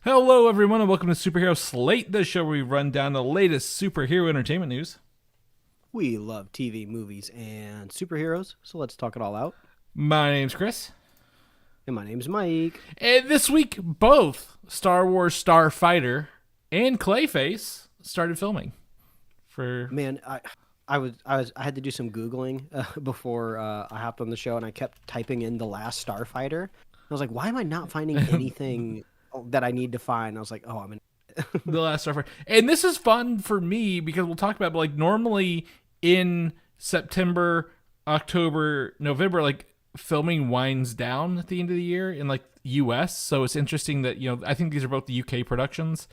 Hello, everyone, and welcome to Superhero Slate, the show where we run down the latest superhero entertainment news. We love TV, movies, and superheroes, so let's talk it all out. My name's Chris, And my name's Mike. and this week, both Star Wars Starfighter and Clayface started filming. For Man, I had to do some Googling before I hopped on the show, and I kept typing in The Last Starfighter. I was like, why am I not finding anything that I need to find? I was like, oh, I'm in. the last Starfighter, and this is fun for me because we'll talk about, but like normally in September, October, November, like filming winds down at the end of the year in like US. So it's interesting that, I think these are both the UK productions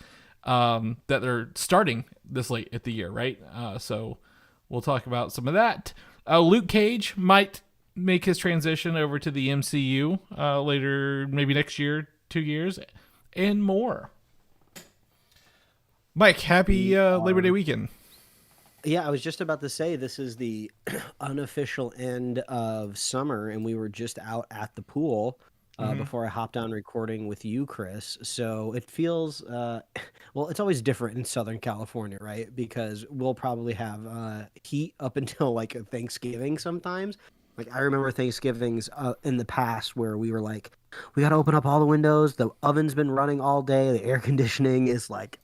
that they're starting this late at the year, right? So we'll talk about some of that. Luke Cage might make his transition over to the MCU later, maybe next year, 2 years, and more. Mike, happy Labor Day weekend. Yeah, I was just about to say this is the unofficial end of summer, and we were just out at the pool before I hopped on recording with you, Chris. So it feels, well, it's always different in Southern California, right? Because we'll probably have heat up until like Thanksgiving sometimes. Like I remember Thanksgivings in the past where we were like, we got to open up all the windows. The oven's been running all day. The air conditioning is like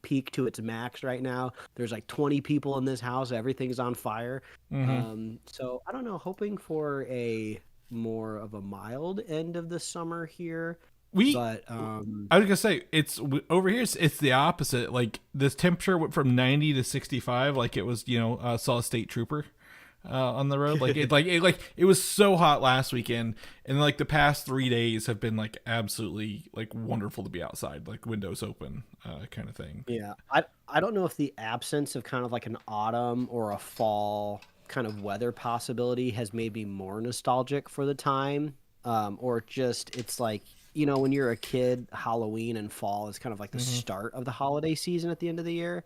peak to its max right now. There's like 20 people in this house. Everything's on fire. So I don't know, hoping for a more of a mild end of the summer here. We, But I was gonna say it's over here. It's the opposite. Like this temperature went from 90 to 65, like it was, saw a state trooper on the road. It was so hot last weekend, and like the past 3 days have been like absolutely like wonderful to be outside, like windows open, kind of thing. yeah, I don't know if the absence of kind of like an autumn or a fall kind of weather possibility has made me more nostalgic for the time, or just it's like, when you're a kid, Halloween and fall is kind of like the start of the holiday season at the end of the year.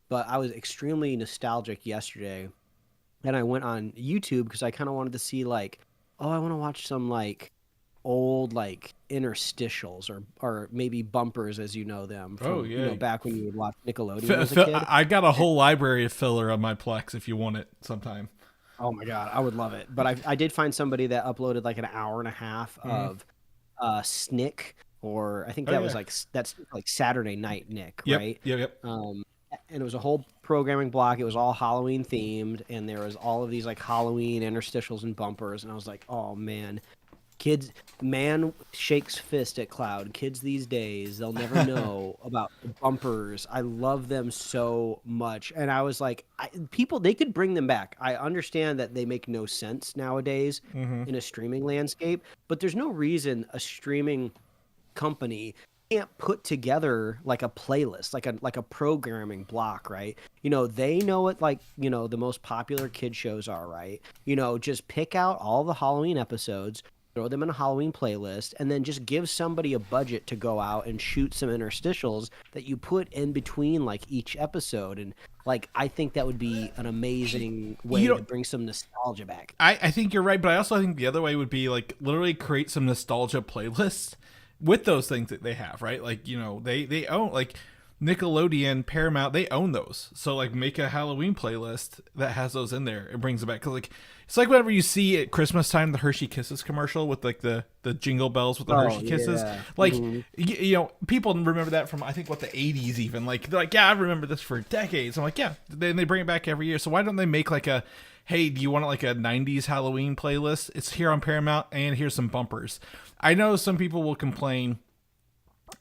But I was extremely nostalgic yesterday, and I went on YouTube because I kind of wanted to see like, oh, I want to watch some like old like interstitials or maybe bumpers as you know them Oh from yeah, back when you would watch Nickelodeon as a kid. I got a whole library of filler on my Plex if you want it sometime. Oh my God, I would love it. But I did find somebody that uploaded like an hour and a half of Snick, or I think Oh that was yeah. like that's like Saturday Night Nick, Yep. right? Yep. Yep. And it was a whole programming block. It was all Halloween themed, and there was all of these like Halloween interstitials and bumpers. And I was like, oh man, kids, man shakes fist at Cloud. Kids these days, they'll never know about the bumpers. I love them so much. And I was like, people, they could bring them back. I understand that they make no sense nowadays in a streaming landscape, but there's no reason a streaming company can't put together like a playlist, like a programming block, right? They know what like, the most popular kid shows are, right? Just pick out all the Halloween episodes, throw them in a Halloween playlist, and then just give somebody a budget to go out and shoot some interstitials that you put in between like each episode. And like I think that would be an amazing way You to know, bring some nostalgia back. I think you're right, but I also think the other way would be like literally create some nostalgia playlists with those things that they have, right? Like, they own like Nickelodeon, Paramount, they own those. So like make a Halloween playlist that has those in there. It brings it back. Cause like it's like whenever you see at Christmas time the Hershey Kisses commercial with like the jingle bells with the Oh Hershey Kisses. yeah. Like people remember that from I think what the 80s even. Like they're like, yeah, I remember this for decades. I'm like, yeah. Then they bring it back every year. So why don't they make like a, hey, do you want like a 90s Halloween playlist? It's here on Paramount, and here's some bumpers. I know some people will complain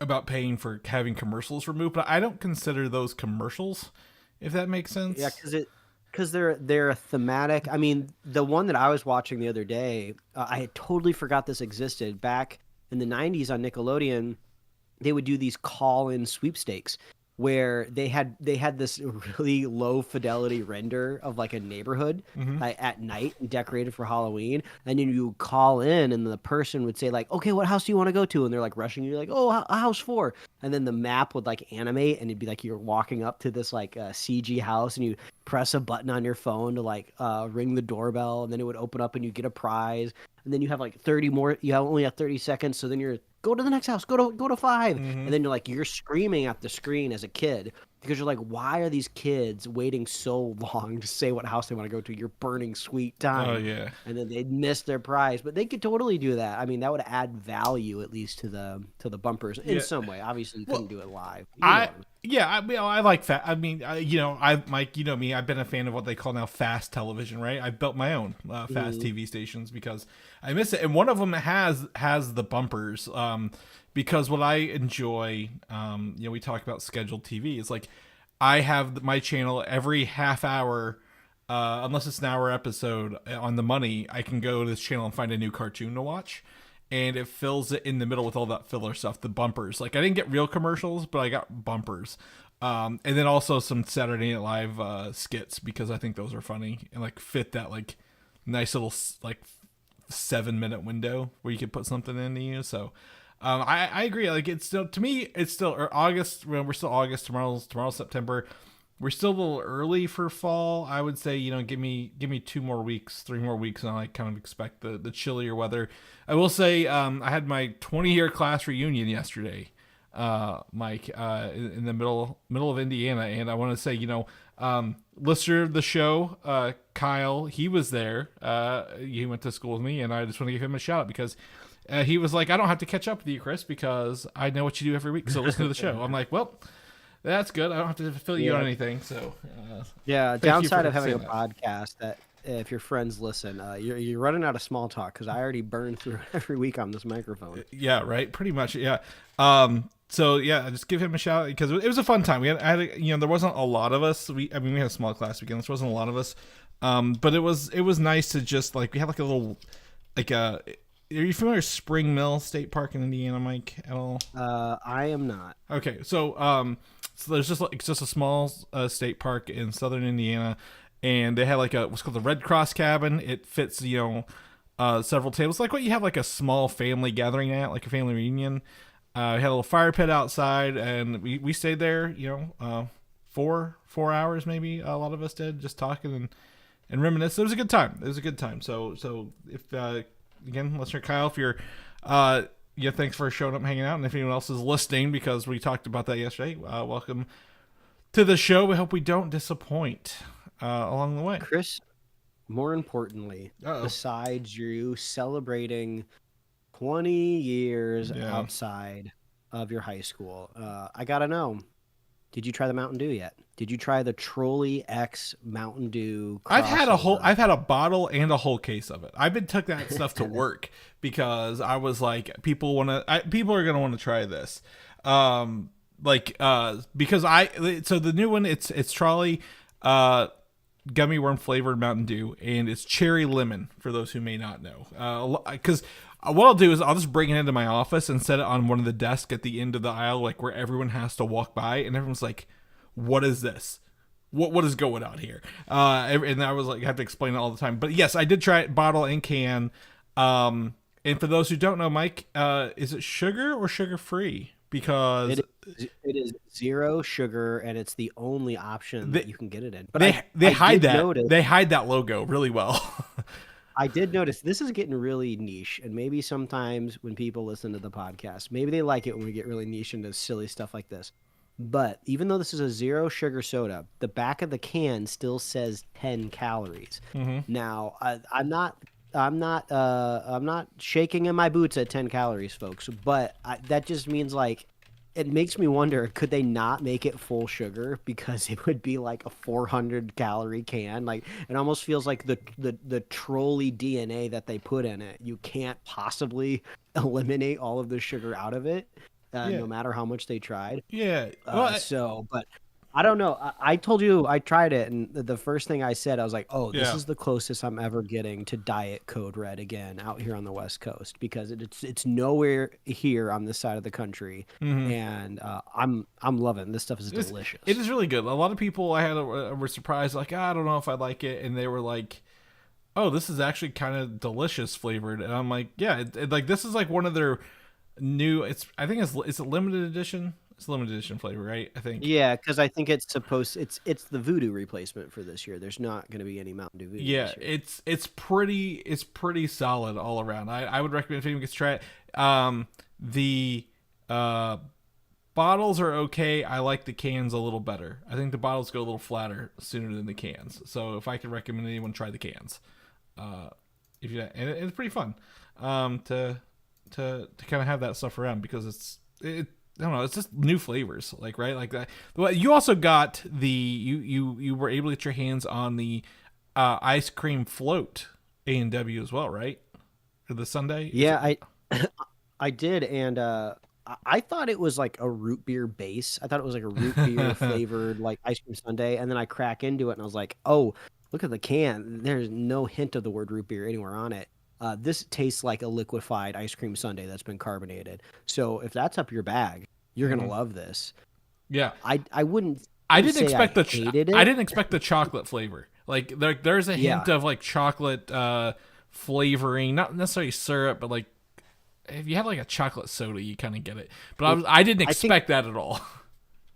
about paying for having commercials removed, but I don't consider those commercials, if that makes Yeah, sense. because they're a thematic. I mean, the one that I was watching the other day, I had totally forgot this existed. Back in the '90s on Nickelodeon, they would do these call-in sweepstakes where they had this really low fidelity render of like a neighborhood at night and decorated for Halloween, and then you would call in and the person would say like, okay, what house do you want to go to? And they're like rushing you like, oh, house four. And then the map would like animate, and it'd be like you're walking up to this like CG house, and you press a button on your phone to like ring the doorbell, and then it would open up and you get a prize. And then you have like 30 more, only have 30 seconds, so then you're go to the next house, go to 5. And then you're screaming at the screen as a kid because you're like, why are these kids waiting so long to say what house they want to go to? You're burning sweet time. Oh yeah. And then they'd miss their prize, but they could totally do that. I mean, that would add value at least to the bumpers in some way. Obviously, you couldn't do it live. I like that. I mean, Mike, you know me. I've been a fan of what they call now fast television, right? I've built my own fast TV stations because I miss it, and one of them has the bumpers. Because what I enjoy, we talk about scheduled TV. It's like I have my channel every half hour, unless it's an hour episode on the money. I can go to this channel and find a new cartoon to watch. And it fills it in the middle with all that filler stuff, the bumpers. Like, I didn't get real commercials, but I got bumpers. And then also some Saturday Night Live skits, because I think those are funny and, like, fit that, like, nice little, like, 7-minute window where you could put something in to you. So, I agree. Like, it's still, to me, it's still August. We're still August. Tomorrow's September. We're still a little early for fall. I would say, give me 2 more weeks, 3 more weeks, and I kind of expect the chillier weather. I will say, I had my 20-year class reunion yesterday, Mike, in the middle of Indiana, and I want to say, listener of the show, Kyle, he was there. He went to school with me, and I just want to give him a shout out because he was like, I don't have to catch up with you, Chris, because I know what you do every week, so listen to the show. I'm like, well, that's good. I don't have to fill you on anything. So, downside of having a podcast that if your friends listen, you're running out of small talk because I already burn through every week on this microphone. Yeah, right. Pretty much. Yeah. So yeah, just give him a shout because it was a fun time. There wasn't a lot of us. We had a small class weekend. There wasn't a lot of us. But it was nice to just we had a little are you familiar with Spring Mill State Park in Indiana, Mike, at all? I am not. Okay, so there's just a small state park in southern Indiana, and they had what's called the Red Cross cabin. It fits several tables, like what you have a small family gathering at, like a family reunion. We had a little fire pit outside, and we stayed there. 4 hours maybe. A lot of us did, just talking and reminisce. It was a good time. So if again, listener Kyle, if you're thanks for showing up and hanging out. And if anyone else is listening, because we talked about that yesterday, welcome to the show. We hope we don't disappoint along the way. Chris, more importantly, besides you celebrating 20 years outside of your high school, I got to know, did you try the Mountain Dew yet? Did you try the Trolli X Mountain Dew crossover? I've had a bottle and a whole case of it. I've been took that stuff to work because I was like, people are going to want to try this. Because so the new one, it's Trolli gummy worm flavored Mountain Dew, and it's cherry lemon for those who may not know. Because what I'll do is I'll just bring it into my office and set it on one of the desks at the end of the aisle, where everyone has to walk by, and everyone's like, what is this? What is going on here? And I was like, I have to explain it all the time. But yes, I did try it bottle and can. And for those who don't know, Mike, is it sugar or sugar free? Because it is 0 sugar, and it's the only option that you can get it in. But they hide that. They hide that logo really well. I did notice this is getting really niche, and maybe sometimes when people listen to the podcast, maybe they like it when we get really niche into silly stuff like this. But even though this is a 0 sugar soda, the back of the can still says 10 calories. Mm-hmm. Now, I'm not shaking in my boots at 10 calories, folks. But that just means it makes me wonder, could they not make it full sugar because it would be like a 400 calorie can? It almost feels like the Trolli DNA that they put in it. You can't possibly eliminate all of the sugar out of it. No matter how much they tried. Yeah. But I don't know. I told you I tried it, and the first thing I said, I was like, oh, this is the closest I'm ever getting to Diet Code Red again out here on the West Coast, because it's nowhere here on this side of the country. Mm-hmm. And I'm loving it. This stuff is delicious. It is really good. A lot of people I had were surprised, I don't know if I like it, and they were like, oh, this is actually kind of delicious flavored. And I'm like, yeah, this is one of their new, it's a limited edition, It's a limited edition flavor, right? I think. Yeah, because I think it's supposed it's the Voodoo replacement for this year. There's not going to be any Mountain Dew Voodoo Yeah, this year. it's pretty solid all around. I would recommend if anyone gets to try it. The bottles are okay. I like the cans a little better. I think the bottles go a little flatter sooner than the cans. So if I could recommend anyone try the cans, if you and it's pretty fun, to kind of have that stuff around because I don't know, it's just new flavors, like right, like that. Well, you also got you were able to get your hands on the ice cream float A&W as well, right? For the Sunday. Yeah, I did, and I thought it was like a root beer base. I thought it was like a root beer flavored like ice cream sundae, and then I crack into it, and I was like, oh, look at the can. There's no hint of the word root beer anywhere on it. This tastes like a liquefied ice cream sundae that's been carbonated. So if that's up your bag, you're gonna love this. Yeah, I wouldn't. I didn't expect I didn't expect the chocolate flavor. Like there's a hint of like chocolate flavoring, not necessarily syrup, but like if you have like a chocolate soda, you kind of get it. But I didn't expect that at all.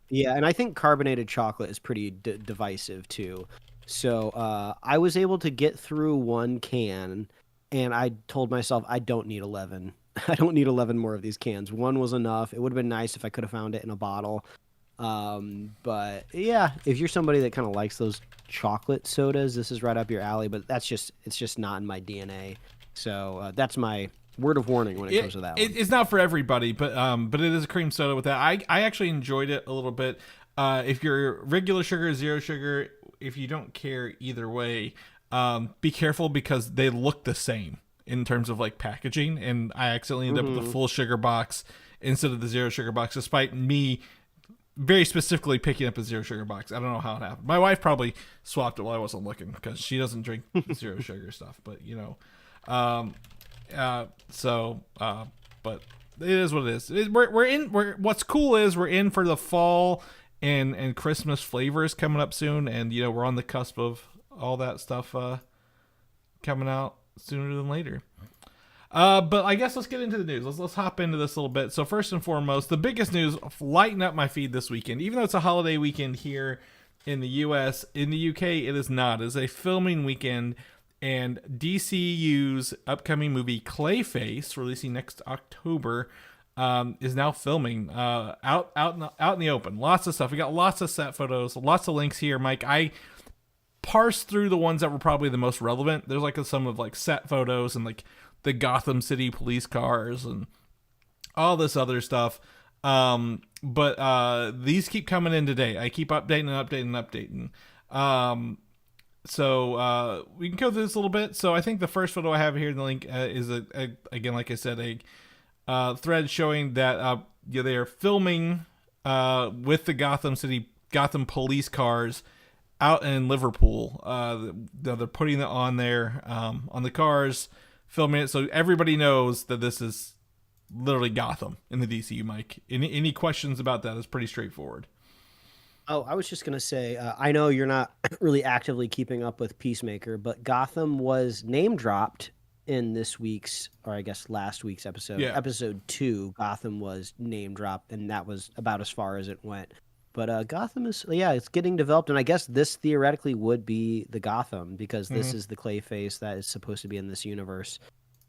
Yeah, and I think carbonated chocolate is pretty divisive too. So I was able to get through one can, and I told myself I don't need 11. I don't need 11 more of these cans. One was enough. It would have been nice if I could have found it in a bottle. But yeah, if you're somebody that kind of likes those chocolate sodas, this is right up your alley. But it's just not in my DNA. So that's my word of warning when it comes to that one. It's not for everybody, but it is a cream soda with that. I actually enjoyed it a little bit. If you're regular sugar, zero sugar, if you don't care either way, be careful because they look the same in terms of like packaging, and I accidentally ended up with the full sugar box instead of the zero sugar box, despite me very specifically picking up a zero sugar box. I don't know how it happened. My wife probably swapped it while I wasn't looking because she doesn't drink zero sugar stuff, but you know, but it is what it is. What's cool is we're in for the fall and Christmas flavors coming up soon, and you know we're on the cusp of all that stuff coming out sooner than later. But I guess let's get into the news. Let's hop into this a little bit. So first and foremost, the biggest news lighting up my feed this weekend, even though it's a holiday weekend here in the US, in the UK it is not. It is a filming weekend, and DCU's upcoming movie Clayface, releasing next October, is now filming out in the open. Lots of stuff. We got lots of set photos, lots of links here, Mike. I parsed through the ones that were probably the most relevant. There's like some of like set photos and like the Gotham City police cars and all this other stuff. But these keep coming in today. I keep updating and updating. So we can go through this a little bit. So I think the first photo I have here in the link is again, like I said, a thread showing that they are filming with the Gotham police cars out in Liverpool. They're putting it on there on the cars, filming it, so everybody knows that this is literally Gotham in the DCU. Mike, any questions about that? Is pretty straightforward. Oh, I was just gonna say, I know you're not really actively keeping up with Peacemaker, but Gotham was name dropped in this week's, or I guess last week's episode. Yeah. Episode 2, Gotham was name dropped, and that was about as far as it went. But Gotham is, it's getting developed, and I guess this theoretically would be the Gotham because this is the Clayface that is supposed to be in this universe,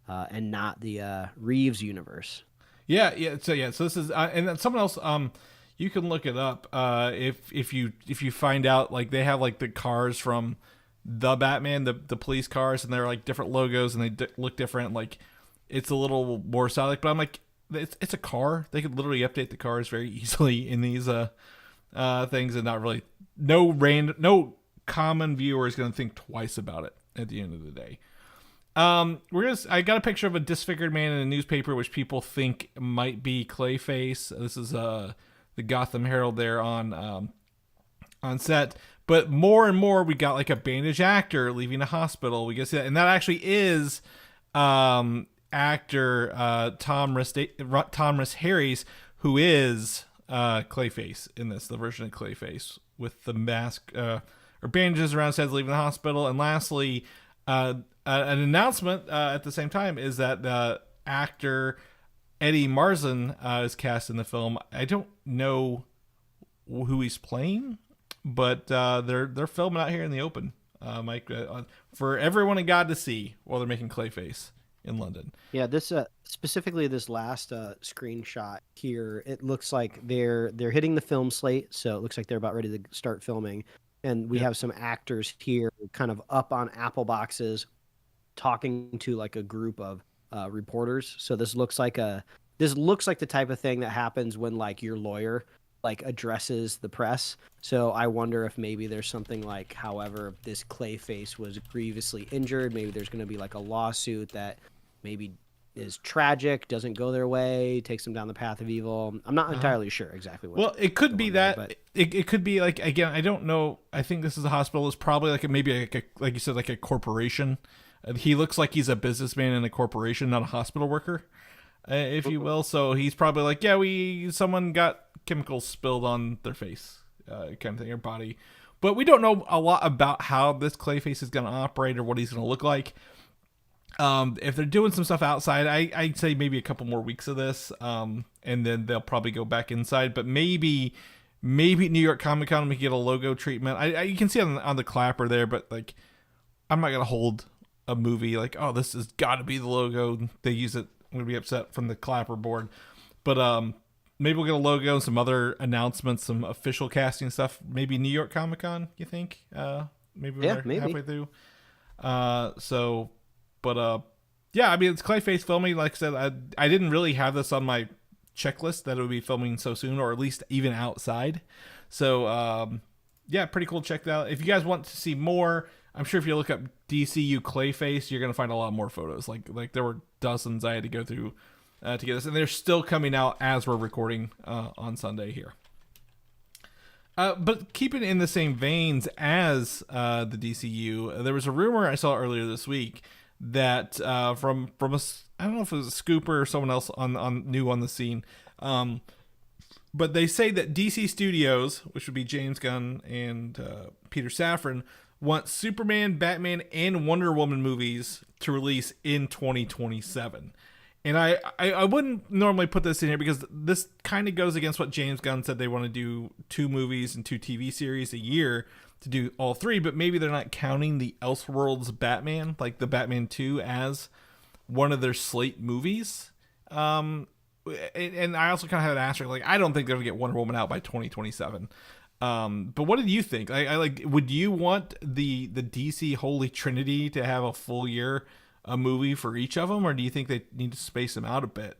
and not the Reeves universe. Yeah. So this is, and then someone else. You can look it up if you find out like they have like the cars from the Batman, the police cars, and they're like different logos and they look different. Like it's a little more solid, but I'm like it's a car. They could literally update the cars very easily in these things, and not really no common viewer is going to think twice about it at the end of the day. I got a picture of a disfigured man in a newspaper, which people think might be Clayface. This is the Gotham Herald there on set. But more and more, we got like a bandaged actor leaving a hospital. We get to see that, and that actually is actor Tom Rhys Harries, who is Clayface in this, the version of Clayface with the mask or bandages around his head, leaving the hospital. And lastly, an announcement at the same time is that the actor Eddie Marsan is cast in the film. I don't know who he's playing, but they're filming out here in the open, Mike, for everyone in God to see while they're making Clayface in London. Yeah, this specifically this last screenshot here, it looks like they're hitting the film slate, so it looks like they're about ready to start filming, and we have some actors here kind of up on Apple boxes talking to like a group of reporters. So this looks like the type of thing that happens when like your lawyer like addresses the press. So I wonder if maybe there's something like, however, this Clayface was grievously injured, maybe there's going to be like a lawsuit that maybe is tragic, doesn't go their way, takes them down the path of evil. I'm not entirely sure exactly what. Well, it could be that, but it could be like, again, I don't know. I think this is a hospital. It's probably like like you said, like a corporation. He looks like he's a businessman in a corporation, not a hospital worker, if you will. So he's probably like, yeah, someone got chemicals spilled on their face, kind of thing, or body. But we don't know a lot about how this Clayface is going to operate or what he's going to look like. If they're doing some stuff outside, I'd say maybe a couple more weeks of this, and then they'll probably go back inside. But maybe New York Comic Con we get a logo treatment. You can see on the clapper there, but like, I'm not gonna hold a movie like, oh, this has got to be the logo. They use it. I'm gonna be upset from the clapper board. But maybe we'll get a logo and some other announcements, some official casting stuff. Maybe New York Comic Con. You think? Maybe we're halfway through. But yeah, I mean, it's Clayface filming. Like I said, I didn't really have this on my checklist that it would be filming so soon, or at least even outside. So yeah, pretty cool. Check that out. If you guys want to see more, I'm sure if you look up DCU Clayface, you're gonna find a lot more photos. Like there were dozens I had to go through to get this, and they're still coming out as we're recording on Sunday here. But keeping in the same veins as the DCU, there was a rumor I saw earlier this week that from a, I don't know if it was a scooper or someone else on new on the scene, but they say that DC Studios, which would be James Gunn and Peter Safran, want Superman, Batman, and Wonder Woman movies to release in 2027. And I wouldn't normally put this in here because this kind of goes against what James Gunn said. They want to do 2 movies and 2 TV series a year to do all 3, but maybe they're not counting the Elseworlds Batman, like the Batman 2, as one of their slate movies. And I also kind of had an asterisk, like, I don't think they're going to get Wonder Woman out by 2027. But what did you think? Would you want the DC Holy Trinity to have a full year a movie for each of them, or do you think they need to space them out a bit?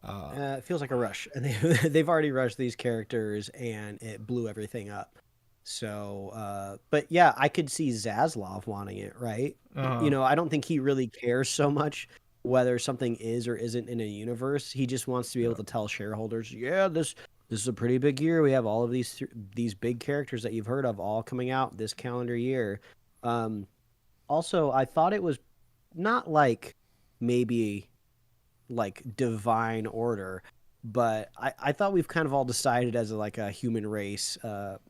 It feels like a rush, and they've already rushed these characters, and it blew everything up. So, but yeah, I could see Zaslav wanting it, right? You know, I don't think he really cares so much whether something is or isn't in a universe. He just wants to be able to tell shareholders, yeah, this is a pretty big year. We have all of these big characters that you've heard of all coming out this calendar year. Also, I thought it was not like maybe like divine order, but I thought we've kind of all decided as like a human race,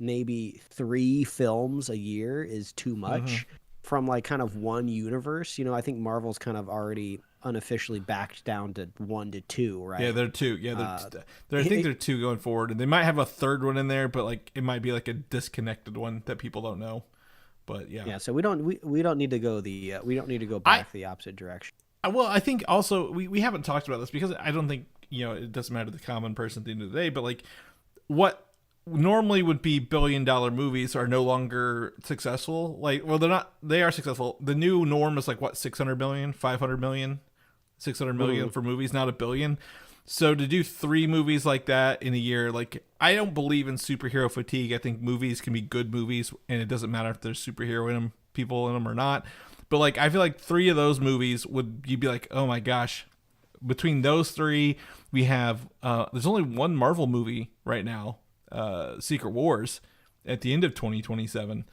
maybe 3 films a year is too much from like kind of one universe. You know, I think Marvel's kind of already unofficially backed down to 1 to 2, right? Yeah, they're 2. Yeah, I think they're 2 going forward, and they might have a third one in there, but like it might be like a disconnected one that people don't know. But yeah. So we don't need to go back the opposite direction. Well, I think also we haven't talked about this because I don't think, you know, it doesn't matter to the common person at the end of the day, but like what normally would be billion-dollar movies are no longer successful. Like, well, they are successful. The new norm is like what, 600 million, 500 million, 600 million for movies, not $1 billion. So to do 3 movies like that in a year, like, I don't believe in superhero fatigue. I think movies can be good movies, and it doesn't matter if there's superhero in them, people in them or not. But like, I feel like 3 of those movies you'd be like, oh my gosh. Between those 3, we have there's only one Marvel movie right now, Secret Wars, at the end of 2027.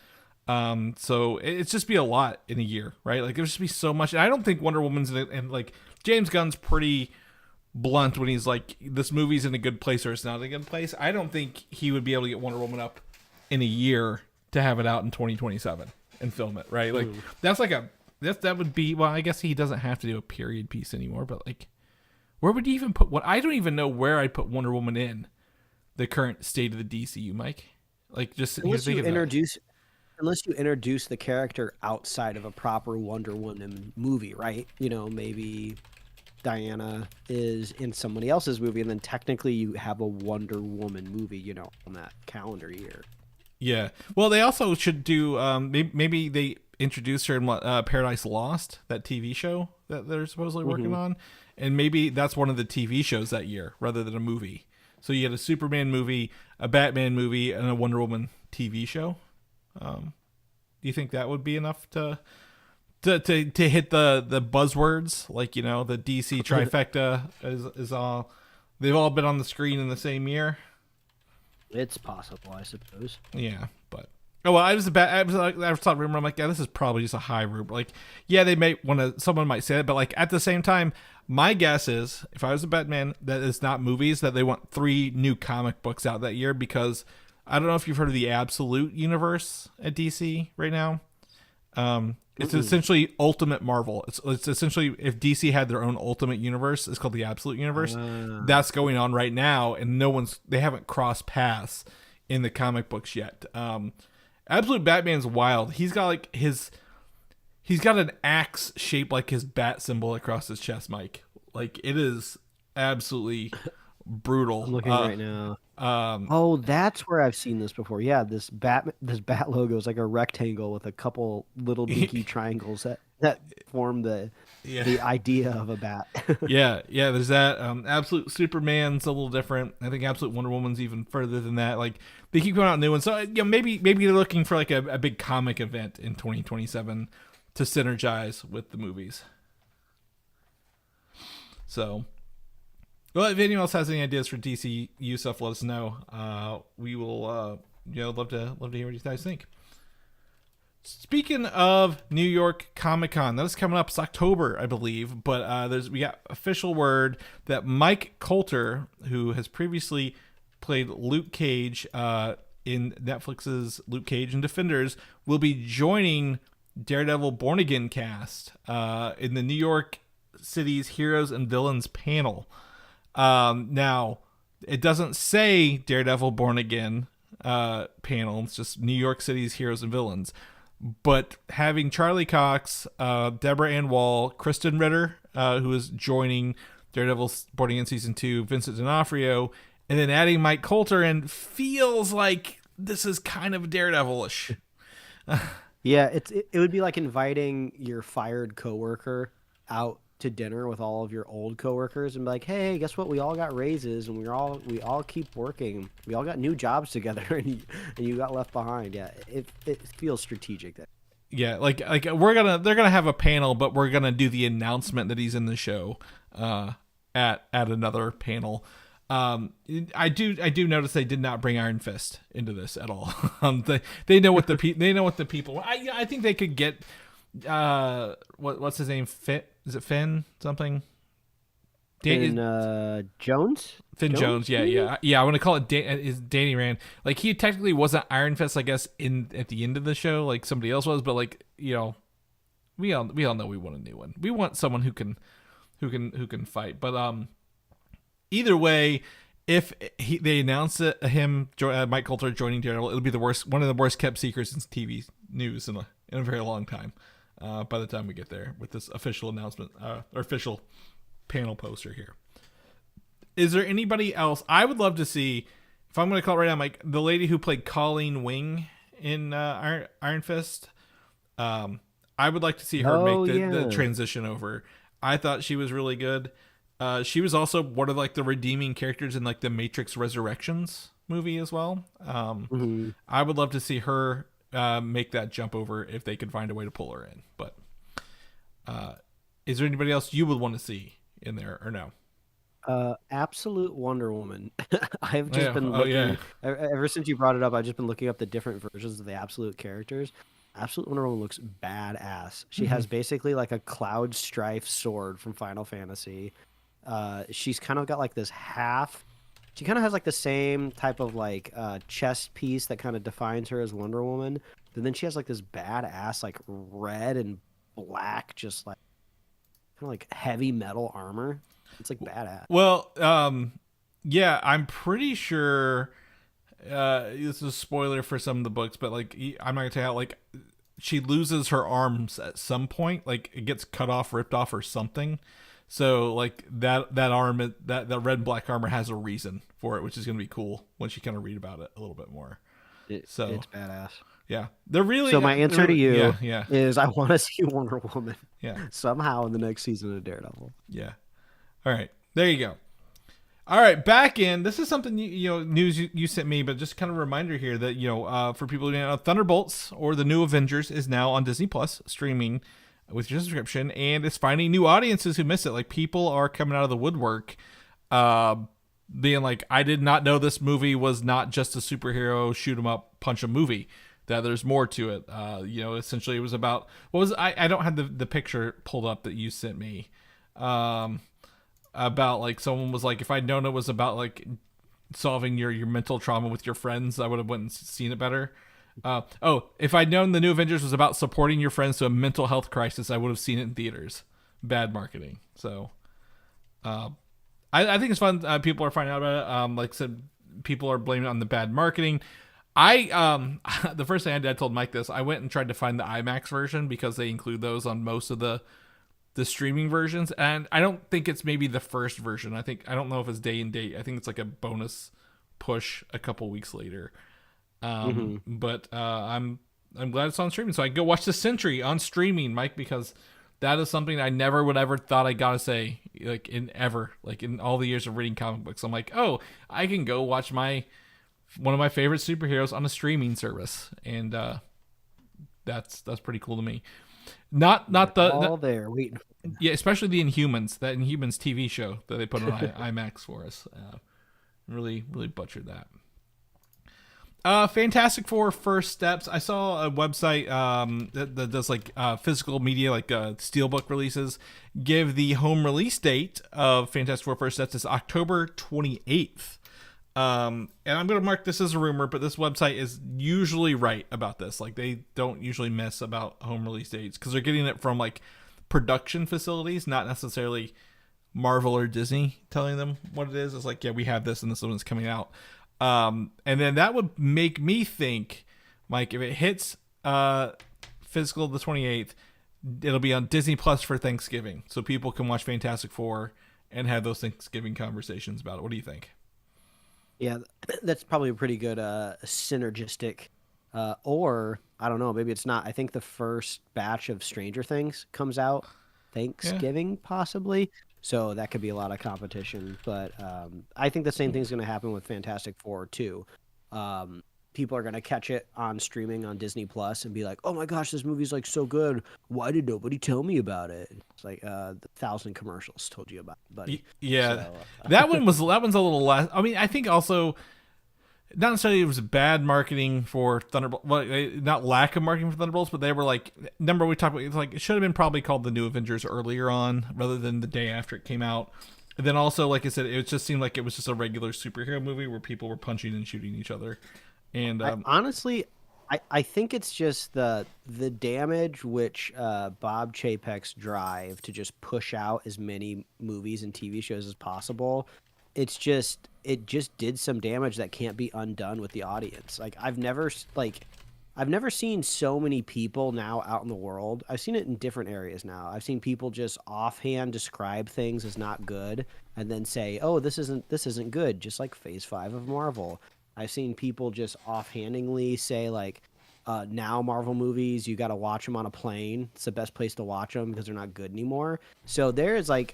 So it's just be a lot in a year, right? Like, there's just be so much. And I don't think Wonder Woman's and like James Gunn's pretty blunt when he's like, this movie's in a good place or it's not in a good place. I don't think he would be able to get Wonder Woman up in a year to have it out in 2027 and film it, right? Like, that's like that would be, well, I guess he doesn't have to do a period piece anymore, but like, Where would you even put what? I don't even know where I'd put Wonder Woman in the current state of the DCU, Mike. Like, just sitting here Unless you thinking introduce, unless you introduce the character outside of a proper Wonder Woman movie, right? You know, maybe Diana is in somebody else's movie, and then technically you have a Wonder Woman movie, you know, on that calendar year. Yeah. Well, they also should do. Maybe they introduce her in Paradise Lost, that TV show that they're supposedly working on, and maybe that's one of the TV shows that year rather than a movie. So you had a Superman movie, a Batman movie, and a Wonder Woman TV show. Do you think that would be enough to hit the buzzwords, like, you know, the DC trifecta is all, they've all been on the screen in the same year? It's possible, I suppose. Yeah, but oh well, I was thought rumor. I'm like, yeah, this is probably just a high rumor. Like, yeah, they may want to, someone might say it, but like at the same time, my guess is if I was a Batman, that it's not movies, that they want 3 new comic books out that year, because I don't know if you've heard of the Absolute Universe at DC right now. It's essentially Ultimate Marvel. It's essentially, if DC had their own Ultimate Universe, it's called the Absolute Universe. That's going on right now, and they haven't crossed paths in the comic books yet. Absolute Batman's wild. He's got like he's got an axe shaped like his bat symbol across his chest, Mike. Like, it is absolutely brutal. I'm looking right now. Oh, that's where I've seen this before. Yeah, this bat logo is like a rectangle with a couple little dinky triangles that form the idea of a bat. yeah. There's that. Absolute Superman's a little different. I think Absolute Wonder Woman's even further than that. Like, they keep coming out new ones. So, you know, maybe they're looking for like a big comic event in 2027 to synergize with the movies. So, well, if anyone else has any ideas for DCU stuff, let us know. We will, love to hear what you guys think. Speaking of New York Comic Con, that is coming up. It's October, I believe, but we got official word that Mike Colter, who has previously played Luke Cage in Netflix's Luke Cage and Defenders, will be joining Daredevil Born Again cast in the New York City's Heroes and Villains panel. Now, it doesn't say Daredevil Born Again panel. It's just New York City's Heroes and Villains. But having Charlie Cox, Deborah Ann Wall, Kristen Ritter, who is joining Daredevil Born Again Season 2, Vincent D'Onofrio, and then adding Mike Colter in, feels like this is kind of Daredevil-ish. Yeah, it would be like inviting your fired coworker out to dinner with all of your old coworkers and be like, hey, guess what? We all got raises and we all keep working. We all got new jobs together, and you got left behind. Yeah, it feels strategic. Yeah, like they're gonna have a panel, but we're gonna do the announcement that he's in the show at another panel. I do notice they did not bring Iron Fist into this at all. They know what the people. I think they could get what's his name? Is it Finn something? Jones? Finn Jones, yeah. I want to call it is Danny Rand. Like, he technically wasn't Iron Fist, I guess, at the end of the show, like somebody else was, but like, you know, we all know we want a new one. We want someone who can fight. But either way, if they announce Mike Colter joining Daredevil, it'll be one of the worst kept secrets in TV news in a very long time. By the time we get there with this official announcement, or official panel poster here. Is there anybody else? I would love to see, if I'm going to call it right now, Mike, the lady who played Colleen Wing in Iron Fist. I would like to see her make the transition over. I thought she was really good. She was also one of like the redeeming characters in like the Matrix Resurrections movie as well. I would love to see her make that jump over if they could find a way to pull her in. But is there anybody else you would want to see in there, or no? Absolute Wonder Woman. I've just been looking ever since you brought it up. I've just been looking up the different versions of the Absolute characters. Absolute Wonder Woman looks badass. She has basically like a cloud strife sword from Final Fantasy. She's kind of got like this she kind of has like the same type of like chest piece that kind of defines her as Wonder Woman. But then she has like this badass like red and black, just like kind of like heavy metal armor. It's like badass. Well, yeah, I'm pretty sure. This is a spoiler for some of the books, but like I'm not gonna tell you how, like she loses her arms at some point, like it gets cut off, ripped off, or something. So like that arm, that red and black armor has a reason for it, which is gonna be cool once you kind of read about it a little bit more. It's badass. Yeah, they're really. So my answer to you yeah, is I want to see Wonder Woman. Yeah. Somehow in the next season of Daredevil. Yeah. All right. There you go. All right, back in. This is something news you sent me, but just kind of a reminder here that for people who don't know, Thunderbolts or the New Avengers is now on Disney Plus streaming with your subscription, and it's finding new audiences who miss it. Like people are coming out of the woodwork, being like, "I did not know this movie was not just a superhero shoot 'em up, punch 'em movie. That there's more to it." Essentially, it was about I don't have the picture pulled up that you sent me. About like someone was like, if I'd known it was about like solving your mental trauma with your friends, I would have went and seen it better. If I'd known the New Avengers was about supporting your friends to a mental health crisis, I would have seen it in theaters. Bad marketing. So I think it's fun. People are finding out about it. Like I said, people are blaming it on the bad marketing. The first thing I did, I told Mike this, I went and tried to find the IMAX version because they include those on most of the streaming versions, and I don't think it's maybe the first version. I don't know if it's day and date. I think it's like a bonus push a couple weeks later. But I'm glad it's on streaming, so I can go watch The Sentry on streaming, Mike, because that is something I never would ever thought I gotta say in all the years of reading comic books. I'm like, oh, I can go watch one of my favorite superheroes on a streaming service, and that's pretty cool to me. Not there waiting. Yeah, especially the Inhumans, that Inhumans TV show that they put on IMAX for us. Really butchered that. Fantastic Four First Steps. I saw a website that does like physical media, like steelbook releases, give the home release date of Fantastic Four First Steps is October 28th. And I'm going to mark this as a rumor, but this website is usually right about this. Like they don't usually miss about home release dates because they're getting it from like production facilities, not necessarily Marvel or Disney telling them what it is. It's like, yeah, we have this and this one's coming out. And then that would make me think, Mike, if it hits physical the 28th, it'll be on Disney Plus for Thanksgiving. So people can watch Fantastic Four and have those Thanksgiving conversations about it. What do you think? Yeah, that's probably a pretty good synergistic, or I don't know, maybe it's not. I think the first batch of Stranger Things comes out Thanksgiving, possibly, so that could be a lot of competition. But I think the same thing's going to happen with Fantastic Four too. People are going to catch it on streaming on Disney Plus and be like, "Oh my gosh, this movie's like so good. Why did nobody tell me about it?" It's like the 1,000 commercials told you about it, buddy. Yeah, so, that one's a little less. I mean, I think also not necessarily it was bad marketing for Thunderbolts. Well, not lack of marketing for Thunderbolts, but they were like, number we talked about. It's like it should have been probably called the New Avengers earlier on rather than the day after it came out. And then also, like I said, it just seemed like it was just a regular superhero movie where people were punching and shooting each other. And honestly, I think it's just the damage which Bob Chapek's drive to just push out as many movies and TV shows as possible. It just did some damage that can't be undone with the audience. Like I've never seen so many people now out in the world. I've seen it in different areas now. I've seen people just offhand describe things as not good and then say, "Oh, this isn't good," just like Phase 5 of Marvel. I've seen people just offhandedly say like, now Marvel movies, you got to watch them on a plane. It's the best place to watch them because they're not good anymore. So there's like,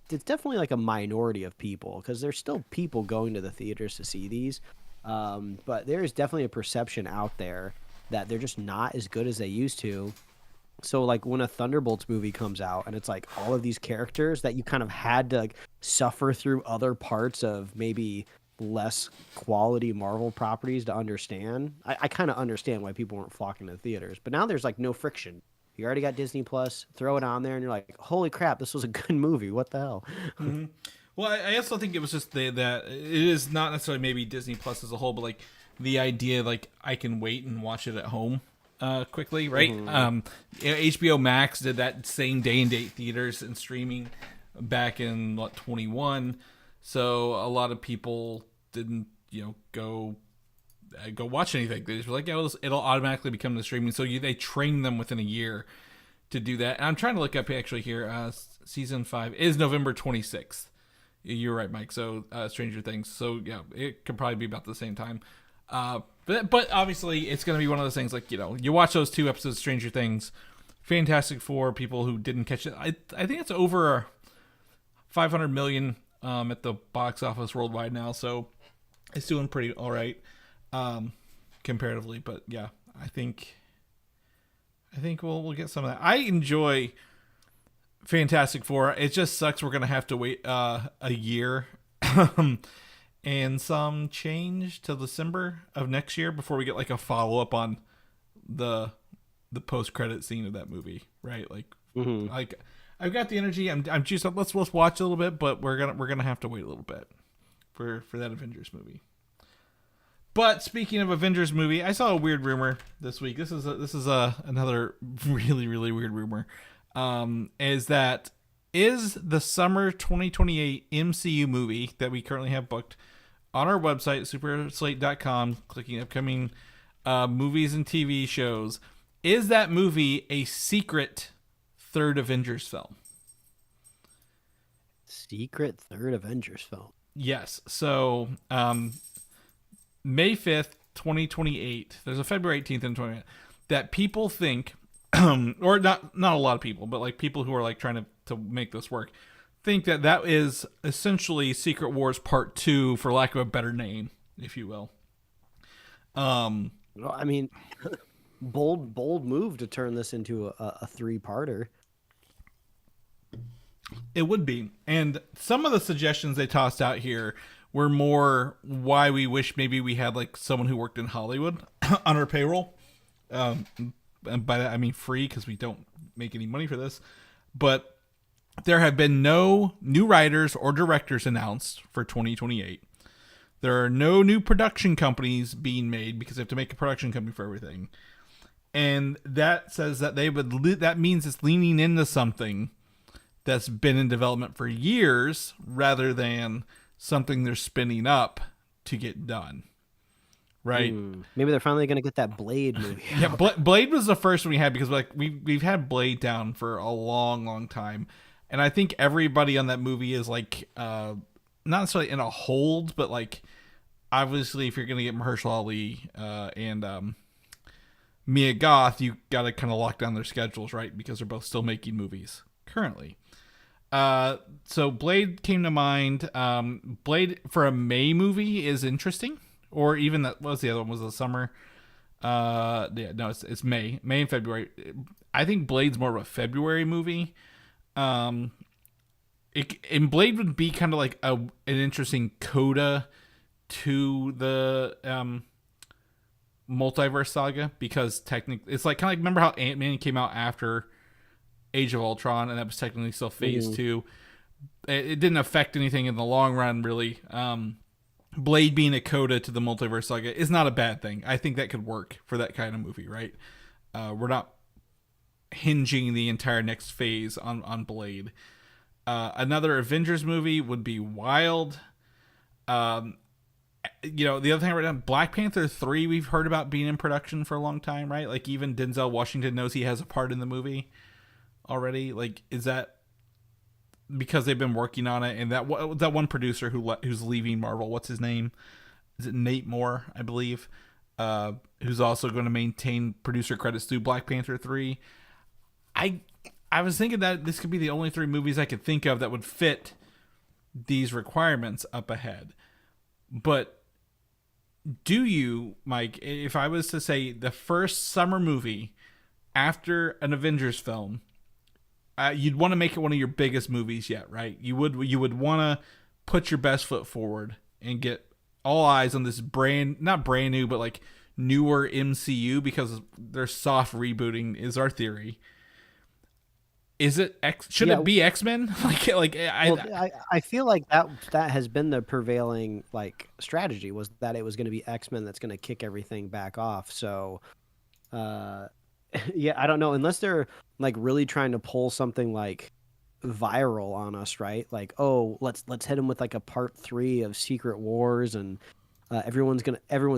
it's definitely like a minority of people because there's still people going to the theaters to see these. But there is definitely a perception out there that they're just not as good as they used to. So like when a Thunderbolts movie comes out and it's like all of these characters that you kind of had to like suffer through other parts of maybe less quality Marvel properties to understand. I kind of understand why people weren't flocking to the theaters, but now there's like no friction. You already got Disney Plus, throw it on there and you're like, holy crap, this was a good movie. What the hell? Mm-hmm. Well, I also think it was just that it is not necessarily maybe Disney Plus as a whole, but like the idea, like I can wait and watch it at home quickly, right? Mm-hmm. HBO Max did that same day and date theaters and streaming. back in 21. So a lot of people didn't, go watch anything. They just were like, yeah, it'll automatically become the streaming. So they train them within a year to do that. And I'm trying to look up actually here. Season 5 is November 26th. You're right, Mike. So Stranger Things. So yeah, it could probably be about the same time. But obviously it's going to be one of those things like, you watch those 2 episodes of Stranger Things. Fantastic Four, people who didn't catch it. I think it's over 500 million at the box office worldwide now. So it's doing pretty all right comparatively. But yeah, I think we'll get some of that. I enjoy Fantastic Four. It just sucks we're gonna have to wait a year and some change till December of next year before we get like a follow up on the post credit scene of that movie, right? Like, like I've got the energy. I'm just let's watch a little bit, but we're gonna have to wait a little bit for that Avengers movie. But speaking of Avengers movie, I saw a weird rumor this week. This is another really, really weird rumor. Is the summer 2028 MCU movie that we currently have booked on our website, superheroslate.com, clicking upcoming movies and TV shows. Is that movie a secret third Avengers film? Secret third Avengers film? Yes. So, May 5th, 2028. There's a February 18th and 28th that people think, or not a lot of people, but like people who are like trying to make this work, think that is essentially Secret Wars Part 2, for lack of a better name, if you will. Well, I mean, bold move to turn this into a 3-parter. It would be. And some of the suggestions they tossed out here were more why we wish maybe we had like someone who worked in Hollywood on our payroll. And by that I mean free, because we don't make any money for this. But there have been no new writers or directors announced for 2028. There are no new production companies being made because they have to make a production company for everything. And that says that that means it's leaning into something that's been in development for years rather than something they're spinning up to get done. Right? Maybe they're finally going to get that Blade movie. Yeah, Blade was the first one we had because like we've had Blade down for a long time. And I think everybody on that movie is like not necessarily in a hold, but like obviously if you're going to get Mahershala Ali and Mia Goth, you got to kind of lock down their schedules, right? Because they're both still making movies currently. So Blade came to mind. Blade for a May movie is interesting, or even that was the other one was the summer. Yeah, no, it's May and February. I think Blade's more of a February movie. And Blade would be kind of like an interesting coda to the multiverse saga, because technically it's like kind of like, remember how Ant-Man came out after Age of Ultron, and that was technically still phase 2. It didn't affect anything in the long run, really. Blade being a coda to the multiverse saga is not a bad thing. I think that could work for that kind of movie, right? We're not hinging the entire next phase on Blade. Another Avengers movie would be wild. The other thing I read down, Black Panther 3, we've heard about being in production for a long time, right? Like even Denzel Washington knows he has a part in the movie already. Like, is that because they've been working on it? And that one producer who's leaving Marvel, what's his name? Is it Nate Moore, I believe? Who's also going to maintain producer credits through Black Panther 3. I was thinking that this could be the only 3 movies I could think of that would fit these requirements up ahead. But do you, Mike, if I was to say the first summer movie after an Avengers film, you'd want to make it one of your biggest movies yet, right? You would want to put your best foot forward and get all eyes on this not brand new, but like newer MCU, because their soft rebooting is our theory. Is it should it be X-Men? I feel like that has been the prevailing like strategy, was that it was going to be X-Men that's going to kick everything back off. So yeah, I don't know, unless they're like really trying to pull something like viral on us, right? Like, oh, let's hit him with like a part 3 of Secret Wars, and everyone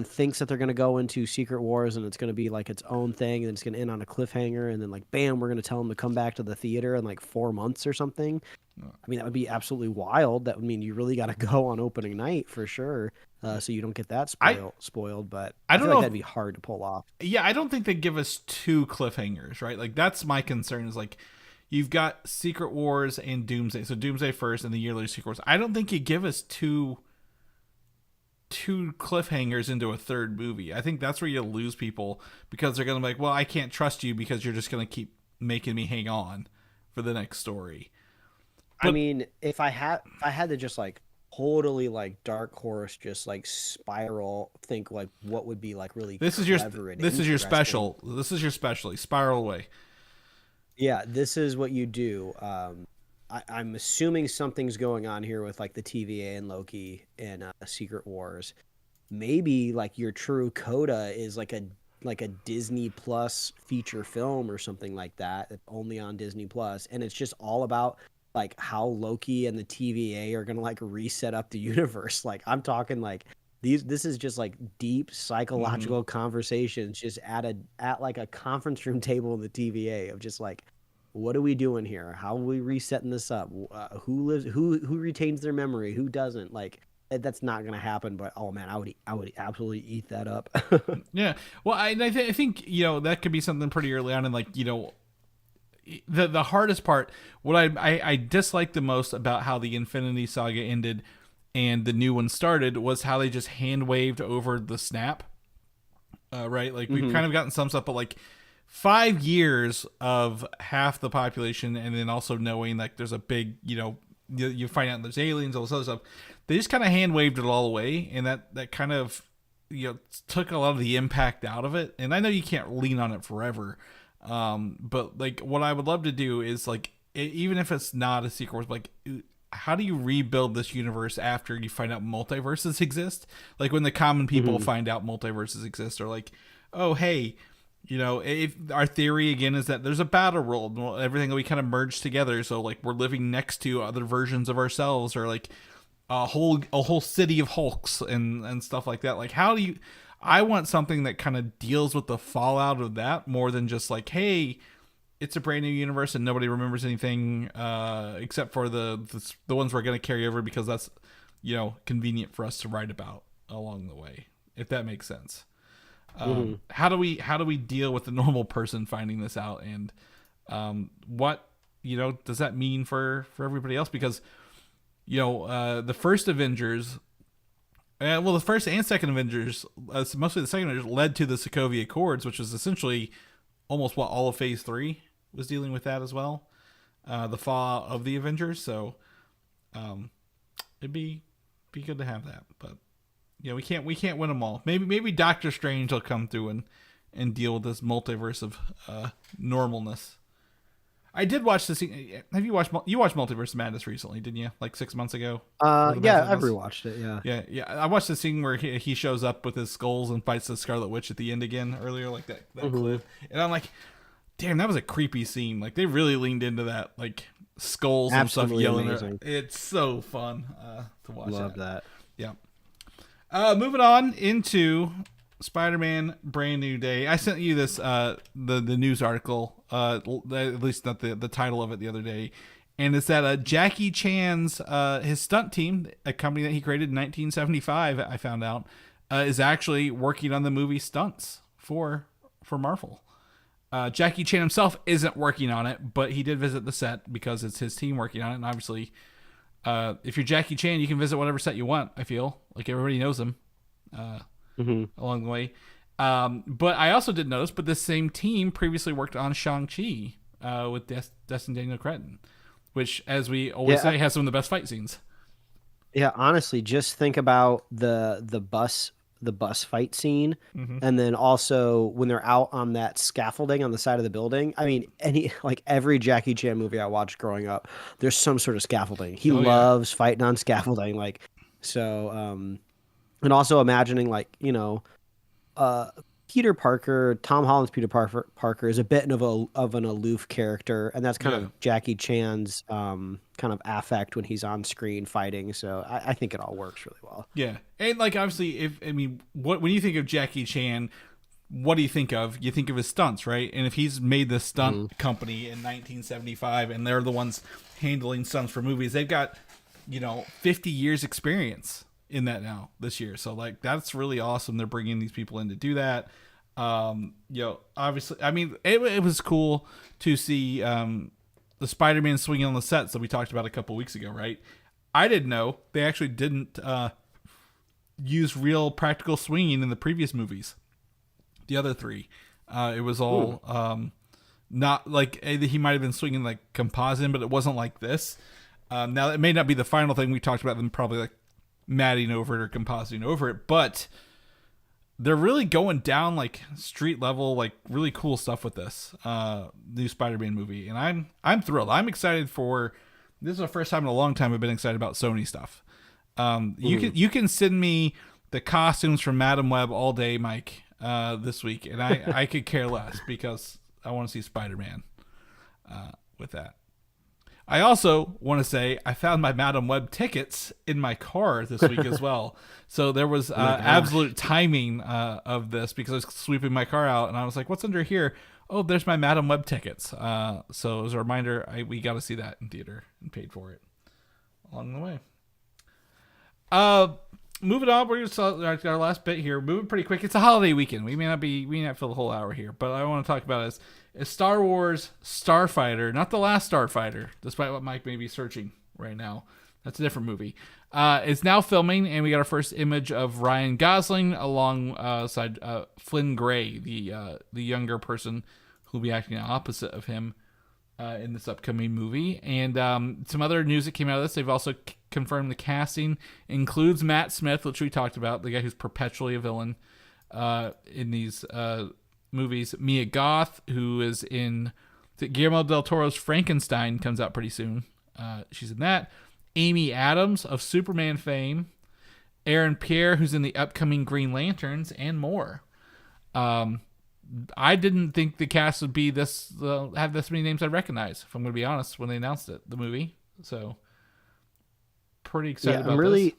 thinks that they're gonna go into Secret Wars, and it's gonna be like its own thing, and it's gonna end on a cliffhanger, and then like bam, we're gonna tell them to come back to the theater in like 4 months or something. I mean, that would be absolutely wild. That would mean you really got to go on opening night for sure, so you don't get that spoiled. But I I don't feel know like if, that'd be hard to pull off. yeah, I don't think they give us 2 cliffhangers, right? Like that's my concern is like you've got Secret Wars and Doomsday. So Doomsday first and the yearly Secret Wars. I don't think you give us two cliffhangers into a third movie. I think that's where you lose people because they're going to be like, well, I can't trust you because you're just going to keep making me hang on for the next story. I mean, if I had to just like totally like dark horse, just like spiral, think like what would be like really This is clever and this is your interesting. special. This is your specialty. Spiral away. Yeah, this is what you do. I'm assuming something's going on here with like the TVA and Loki and Secret Wars. Maybe like your true coda is like a Disney Plus feature film or something like that, only on Disney Plus, and it's just all about like how Loki and the TVA are gonna like reset up the universe. Like I'm talking like this is just like deep psychological conversations just at like a conference room table in the TVA of just like what are we doing here? How are we resetting this up? Who retains their memory? Who doesn't? Like that's not gonna happen. But oh man, I would absolutely eat that up. Yeah. Well, I think that could be something pretty early on, and like the hardest part, what I dislike the most about how the Infinity Saga ended and the new one started was how they just hand waved over the snap. Right? Like we've kind of gotten some stuff, but like 5 years of half the population, and then also knowing like there's a big, you find out there's aliens, all this other stuff. They just kind of hand waved it all away, and that kind of took a lot of the impact out of it. And I know you can't lean on it forever. But like what I would love to do is like even if it's not a sequel, like how do you rebuild this universe after you find out multiverses exist? Like when the common people find out multiverses exist, or like, oh hey, if our theory again is that there's a battle world, well, everything will be kind of merged together, so like we're living next to other versions of ourselves, or like a whole city of Hulks and stuff like that. Like how do you? I want something that kind of deals with the fallout of that more than just like, hey, it's a brand new universe and nobody remembers anything except for the ones we're going to carry over because that's convenient for us to write about along the way, if that makes sense. How do we deal with the normal person finding this out, and what does that mean for everybody else? Because the first Avengers. Well, the first and second Avengers, mostly the second Avengers, led to the Sokovia Accords, which was essentially almost what all of Phase 3 was dealing with that as well. The fall of the Avengers, so it'd be good to have that. But we can't win them all. Maybe Doctor Strange will come through and deal with this multiverse of normalness. I did watch this. Have you watched Multiverse of Madness recently? Didn't you? Like 6 months ago. Yeah, I've rewatched it. Yeah. Yeah. I watched the scene where he shows up with his skulls and fights the Scarlet Witch at the end again earlier, like that clip. And I'm like, damn, that was a creepy scene. Like they really leaned into that, like skulls Absolutely and stuff yelling. amazing. It's so fun to watch. Love that. Yeah. Moving on into Spider-Man Brand New Day. I sent you this the news article, at least not the title of it, the other day, and it's that Jackie Chan's his stunt team, a company that he created in 1975, I found out, is actually working on the movie stunts for Marvel. Jackie Chan himself isn't working on it, but he did visit the set because it's his team working on it, and obviously if you're Jackie Chan, you can visit whatever set you want. I feel like everybody knows him along the way. But I also did notice, but this same team previously worked on Shang-Chi with Destin Daniel Cretton, which, as we always say, has some of the best fight scenes. Yeah, honestly, just think about the bus fight scene, and then also when they're out on that scaffolding on the side of the building. I mean, every Jackie Chan movie I watched growing up, there's some sort of scaffolding. He loves fighting on scaffolding, and also imagining Peter Parker, Tom Holland's Peter Parker is a bit of an aloof character, and that's kind Yeah. of Jackie Chan's kind of affect when he's on screen fighting. So I think it all works really well. Yeah. And like obviously when you think of Jackie Chan, what do you think of? You think of his stunts, right? And if he's made the stunt company in 1975 and they're the ones handling stunts for movies, they've got, 50 years experience in that now this year. So like that's really awesome. They're bringing these people in to do that. Obviously, I mean, it was cool to see the Spider-Man swinging on the sets that we talked about a couple weeks ago, right? I didn't know they actually didn't use real practical swinging in the previous movies. The other three, it was all not like he might have been swinging like composite, but it wasn't like this. Now it may not be the final thing we talked about them probably like matting over it or compositing over it, but they're really going down like street level, like really cool stuff with this new Spider-Man movie, and I'm thrilled. I'm excited for this. Is the first time in a long time I've been excited about Sony stuff. You can send me the costumes from Madam Web all day, Mike, this week, and I could care less because I want to see Spider-Man with that. I also want to say I found my Madam Web tickets in my car this week as well. So there was absolute timing of this because I was sweeping my car out and I was like, what's under here? Oh, there's my Madam Web tickets. So as a reminder, we got to see that in theater and paid for it along the way. Moving on, we're going to our last bit here. Moving pretty quick. It's a holiday weekend. We may not fill the whole hour here, but I want to talk about is Star Wars Starfighter, not the last Starfighter, despite what Mike may be searching right now. That's a different movie. It's now filming, and we got our first image of Ryan Gosling alongside Flynn Gray, the younger person who'll be acting opposite of him in this upcoming movie. And some other news that came out of this, they've also confirmed the casting includes Matt Smith, which we talked about, the guy who's perpetually a villain in these movies. Mia Goth, who is in Guillermo del Toro's Frankenstein, comes out pretty soon. She's in that. Amy Adams of Superman fame. Aaron Pierre, who's in the upcoming Green Lanterns, and more. I didn't think the cast would be this have this many names I'd recognize, if I'm going to be honest, when they announced it, the movie. So pretty excited about I'm really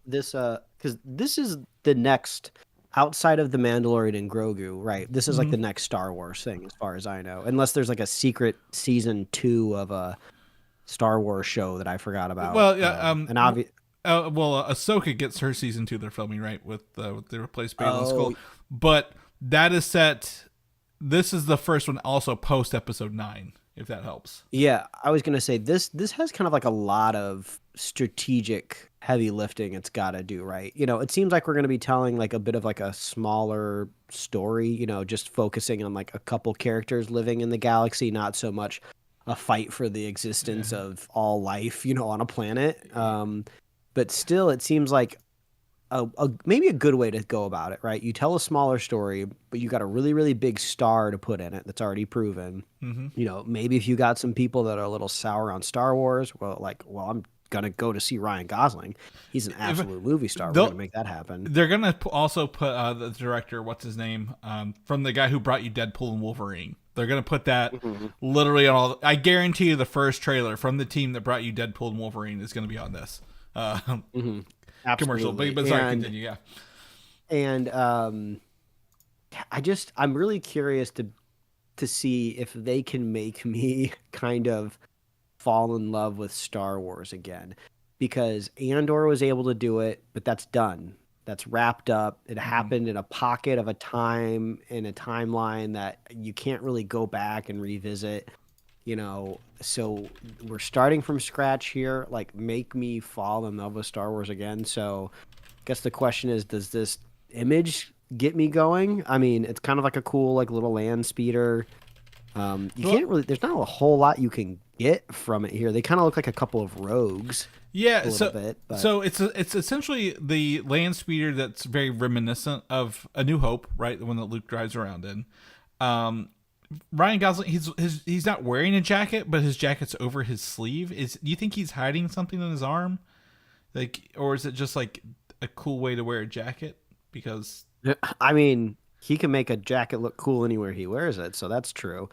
this because this is the next outside of the Mandalorian and Grogu, right? This is like the next Star Wars thing, as far as I know, unless there's like a secret season 2 of a Star Wars show that I forgot about. Well, yeah, Ahsoka gets her season 2 they're filming, right, with they replace Baylan Skoll, but that is set. This is the first one, also post episode 9, if that helps. Yeah, I was gonna say this has kind of like a lot of strategic heavy lifting it's got to do, right? It seems like we're gonna be telling like a bit of like a smaller story, just focusing on like a couple characters living in the galaxy, not so much a fight for the existence of all life, on a planet. But still, it seems like maybe a good way to go about it, right? You tell a smaller story, but you got a really, really big star to put in it that's already proven. Maybe if you got some people that are a little sour on Star Wars, I'm gonna go to see Ryan Gosling. He's an absolute movie star. We're gonna make that happen. They're gonna also put the director, what's his name, from the guy who brought you Deadpool and Wolverine. They're gonna put that literally on all. I guarantee you, the first trailer from the team that brought you Deadpool and Wolverine is gonna be on this. Commercial, but sorry, continue. Yeah, and I'm really curious to see if they can make me kind of fall in love with Star Wars again, because Andor was able to do it, but that's done. That's wrapped up. It happened in a pocket of a time in a timeline that you can't really go back and revisit. So we're starting from scratch here. Like, make me fall in love with Star Wars again. So I guess the question is, does this image get me going? I mean, it's kind of like a cool, like, little land speeder. Can't really, there's not a whole lot you can get from it here. They kind of look like a couple of rogues. Yeah, so it's essentially the land speeder that's very reminiscent of A New Hope, right? The one that Luke drives around in. Ryan Gosling, he's not wearing a jacket, but his jacket's over his sleeve. Do you think he's hiding something on his arm, or is it just like a cool way to wear a jacket? Because I mean, he can make a jacket look cool anywhere he wears it, so that's true.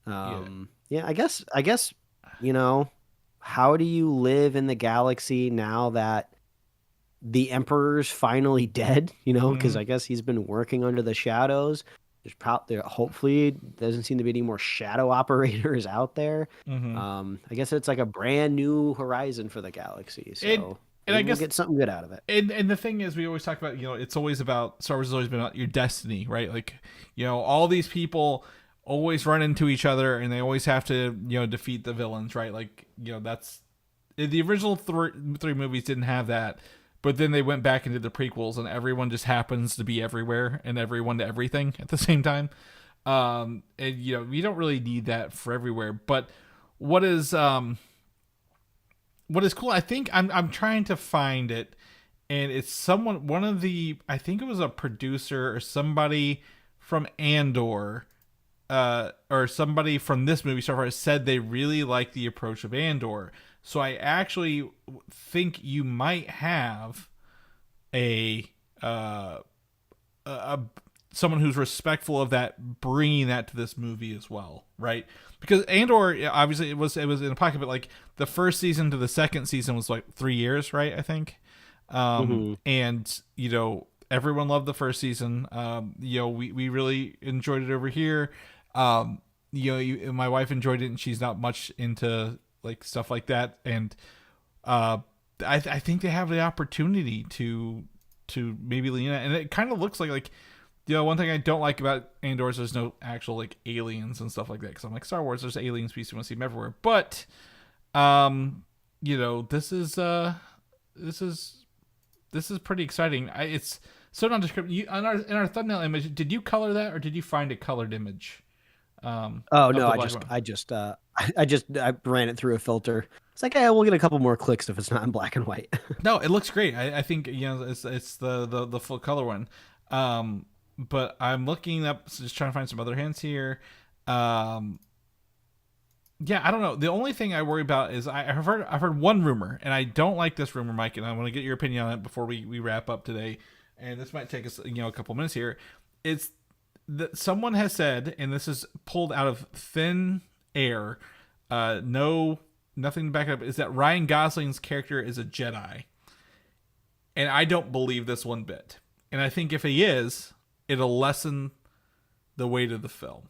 Yeah. Yeah, I guess, you know, how do you live in the galaxy now that the Emperor's finally dead? You know, because Hmm. I guess he's been working under the shadows. There hopefully doesn't seem to be any more shadow operators out there. Hmm. I guess it's like a brand new horizon for the galaxy. And So and I maybe we'll guess get something good out of it. and the thing is, we always talk about, it's always about Star Wars has always been about your destiny, right? Like, all these people always run into each other, and they always have to, defeat the villains, right? Like, that's the original three movies didn't have that, but then they went back into the prequels, and everyone just happens to be everywhere and everyone to everything at the same time. And you don't really need that for everywhere. But what is what is cool, I think I'm trying to find it, and it's one of the, I think it was a producer or somebody from Andor, or somebody from this movie Starfighter said they really like the approach of Andor. So I actually think you might have a a someone who's respectful of that, bringing that to this movie as well, right? Because Andor, obviously it was in a pocket, but like the first season to the second season was like 3 years, right? I think, Hmm. and everyone loved the first season. We really enjoyed it over here. My wife enjoyed it, and she's not much into like stuff like that, and uh, I think they have the opportunity to maybe lean in, and it kind of looks like one thing I don't like about Andor is there's no actual like aliens and stuff like that, because I'm like, Star Wars, there's alien species, you want to see them everywhere, but this is this is pretty exciting. It's so nondescript. In our thumbnail image, did you color that, or did you find a colored image Oh of no, the I black just one? I just I ran it through a filter. It's like, we'll get a couple more clicks if it's not in black and white. No, it looks great. I think it's the full color one. But I'm looking up, just trying to find some other hints here. Um, yeah, I don't know. The only thing I worry about is I've heard one rumor, and I don't like this rumor, Mike, and I want to get your opinion on it before we wrap up today. And this might take us a couple minutes here. It's that someone has said, and this is pulled out of thin air, no nothing to back it up, is that Ryan Gosling's character is a Jedi, and I don't believe this one bit. And I think if he is, it'll lessen the weight of the film.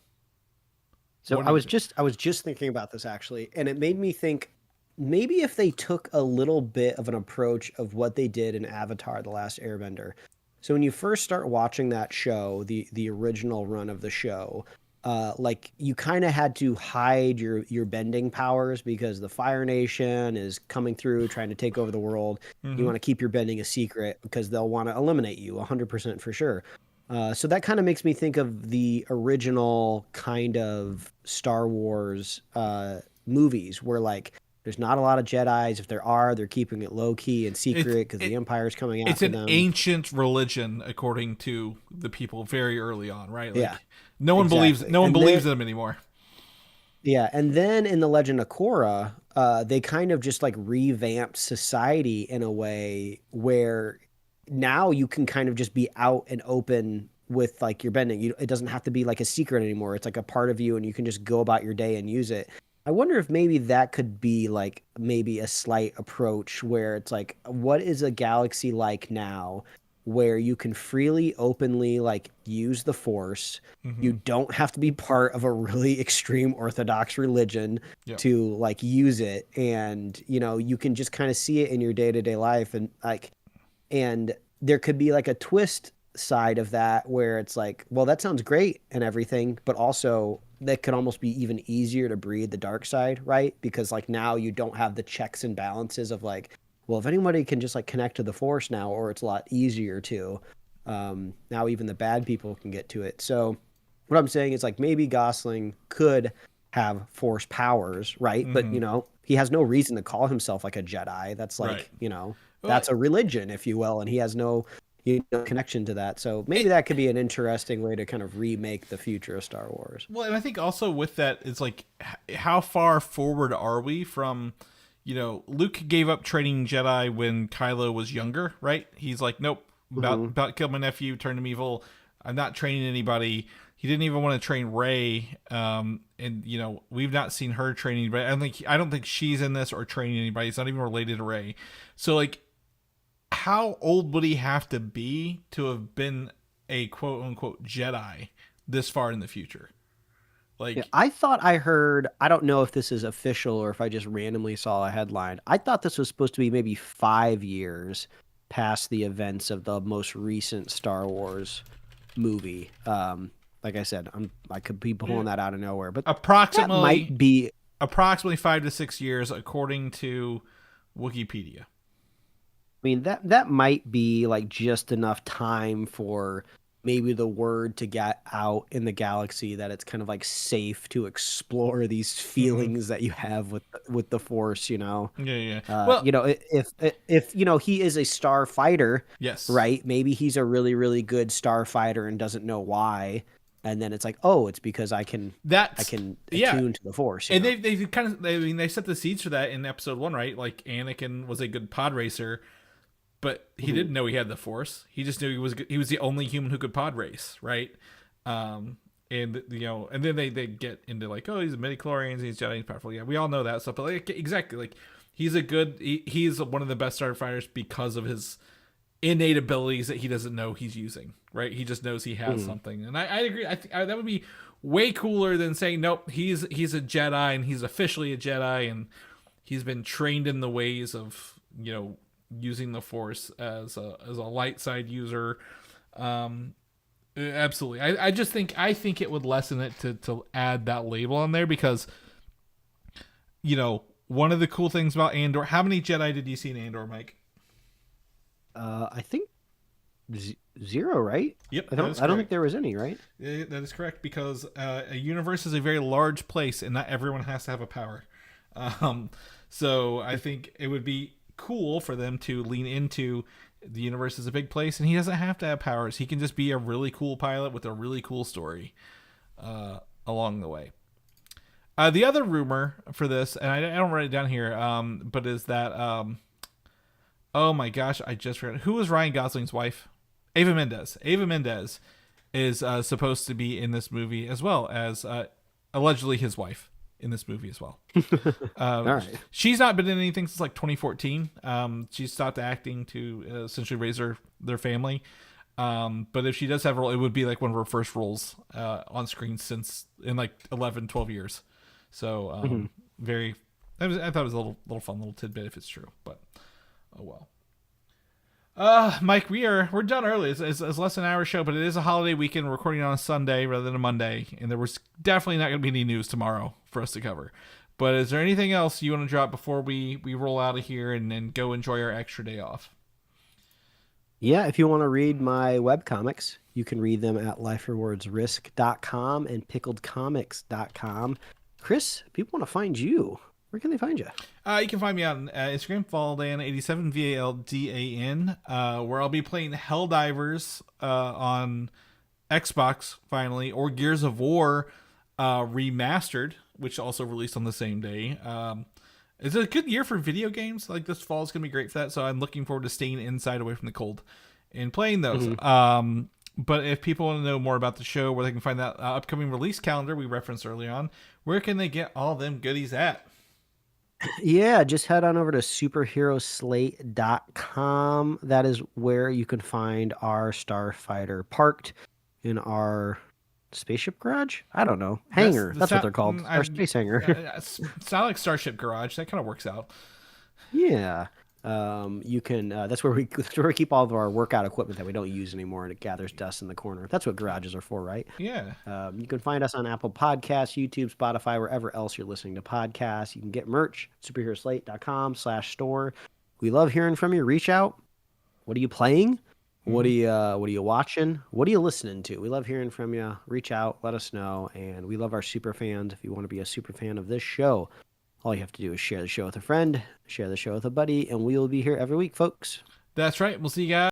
So What do you think? I was just thinking about this actually, and it made me think maybe if they took a little bit of an approach of what they did in Avatar: The Last Airbender. So when you first start watching that show, the original run of the show, like you kind of had to hide your bending powers because the Fire Nation is coming through trying to take over the world. You Mm-hmm. want to keep your bending a secret because they'll want to eliminate you 100% for sure. So that kind of makes me think of the original kind of Star Wars movies where like there's not a lot of Jedis. If there are, they're keeping it low key and It's secret because the Empire's coming it's after an them. ancient religion according to the people very early on, right? Yeah, Like exactly. no one And believes then them anymore. yeah, and then in the Legend of Korra, they kind of just like revamped society in a way where now you can kind of just be out and open with like your bending. It doesn't have to be like a secret anymore. It's like a part of you, and you can just go about your day and use it. I wonder if maybe that could be like maybe a slight approach where it's like, what is a galaxy like now where you can freely, openly like use the Force. You Mm-hmm. don't have to be part of a really extreme Orthodox religion Yep. to like use it. And, you can just kind of see it in your day to day life. And like, and there could be like a twist side of that where it's like, well, that sounds great and everything, but also that could almost be even easier to breathe the dark side, right? Because like now you don't have the checks and balances of like, well, if anybody can just like connect to the Force now, or it's a lot easier to, now even the bad people can get to it. So what I'm saying is like maybe Gosling could have Force powers, right? But Mm-hmm. he has no reason to call himself like a Jedi. That's Right. like, Well, that's a religion, if you will, and he has no connection to that. So maybe it, that could be an interesting way to kind of remake the future of Star Wars. well, and I think also with that, it's like, how far forward are we from, Luke gave up training Jedi when Kylo was younger, right? He's like, nope, about Hmm. about kill my nephew, turned him evil. I'm not training anybody. He didn't even want to train Rey, and we've not seen her training anybody. I don't think she's in this or training anybody. It's not even related to Rey. So like, how old would he have to be to have been a quote unquote Jedi this far in the future? Like, Yeah, I thought I heard, I don't know if this is official or if I just randomly saw a headline. I thought this was supposed to be maybe 5 years past the events of the most recent Star Wars movie. Like I said, I could be pulling that out of nowhere, but that might be approximately 5 to 6 years, according to Wikipedia. I mean, that might be like just enough time for maybe the word to get out in the galaxy that it's kind of like safe to explore these feelings that you have with the Force, Yeah. Well, if he is a starfighter, yes, right? Maybe he's a really, really good starfighter and doesn't know why. And then it's like, oh, it's because I can attune to the Force. And they set the seeds for that in episode 1, right? Like Anakin was a good pod racer, but he didn't know he had the Force. He just knew he was the only human who could pod race, right? And then they get into like, oh, he's a midichlorians, he's Jedi, he's powerful. Yeah, we all know that stuff. But like, exactly, like he's one of the best starfighters because of his innate abilities that he doesn't know he's using, right? He just knows he has something. And I agree. I think that would be way cooler than saying, nope, he's a Jedi and he's officially a Jedi and he's been trained in the ways of, using the Force as a light side user. Absolutely. I think it would lessen it to add that label on there because, one of the cool things about Andor, how many Jedi did you see in Andor, Mike? I think 0, right? Yep. I don't think there was any, right? Yeah, that is correct because a universe is a very large place and not everyone has to have a power. So I think it would be cool for them to lean into the universe is a big place and he doesn't have to have powers. He can just be a really cool pilot with a really cool story along the way. The other rumor for this, and I don't write it down here, but is that oh my gosh, I just forgot. Who was Ryan Gosling's wife? Eva Mendes. Eva Mendes is supposed to be in this movie as well as allegedly his wife in this movie as well. All right. She's not been in anything since like 2014. She stopped acting to essentially raise their family. But if she does have a role, it would be like one of her first roles on screen since in like 11, 12 years. So I thought it was a little fun little tidbit if it's true, but oh well. Mike, we're done early. It's less than an hour show, but it is a holiday weekend. We're recording on a Sunday rather than a Monday, and there was definitely not going to be any news tomorrow for us to cover. But is there anything else you want to drop before we roll out of here and then go enjoy our extra day off? Yeah, if you want to read my webcomics, you can read them at liferewardsrisk.com and pickledcomics.com. Chris, people want to find you. Where can they find you? You can find me on Instagram, Valdan87, VALDAN, where I'll be playing Helldivers on Xbox finally, or Gears of War Remastered, which also released on the same day. It's a good year for video games. Like this fall is going to be great for that, so I'm looking forward to staying inside away from the cold and playing those. But if people want to know more about the show, where they can find that upcoming release calendar we referenced early on, where can they get all them goodies at? Yeah, just head on over to superheroslate.com. That is where you can find our Starfighter parked in our spaceship garage? I don't know. Hangar. That's what they're called. Our space hangar. It's not like Starship Garage. That kind of works out. Yeah. You can that's where we keep all of our workout equipment that we don't use anymore, and it gathers dust in the corner. That's what garages are for, right? Yeah. You can find us on Apple Podcasts, YouTube, Spotify, wherever else you're listening to podcasts. You can get merch, superheroslate.com/store. We love hearing from you. Reach out. What are you playing? What are you watching? What are you listening to? We love hearing from you. Reach out, let us know, and we love our super fans. If you want to be a super fan of this show, all you have to do is share the show with a friend, share the show with a buddy, and we will be here every week, folks. That's right. We'll see you guys.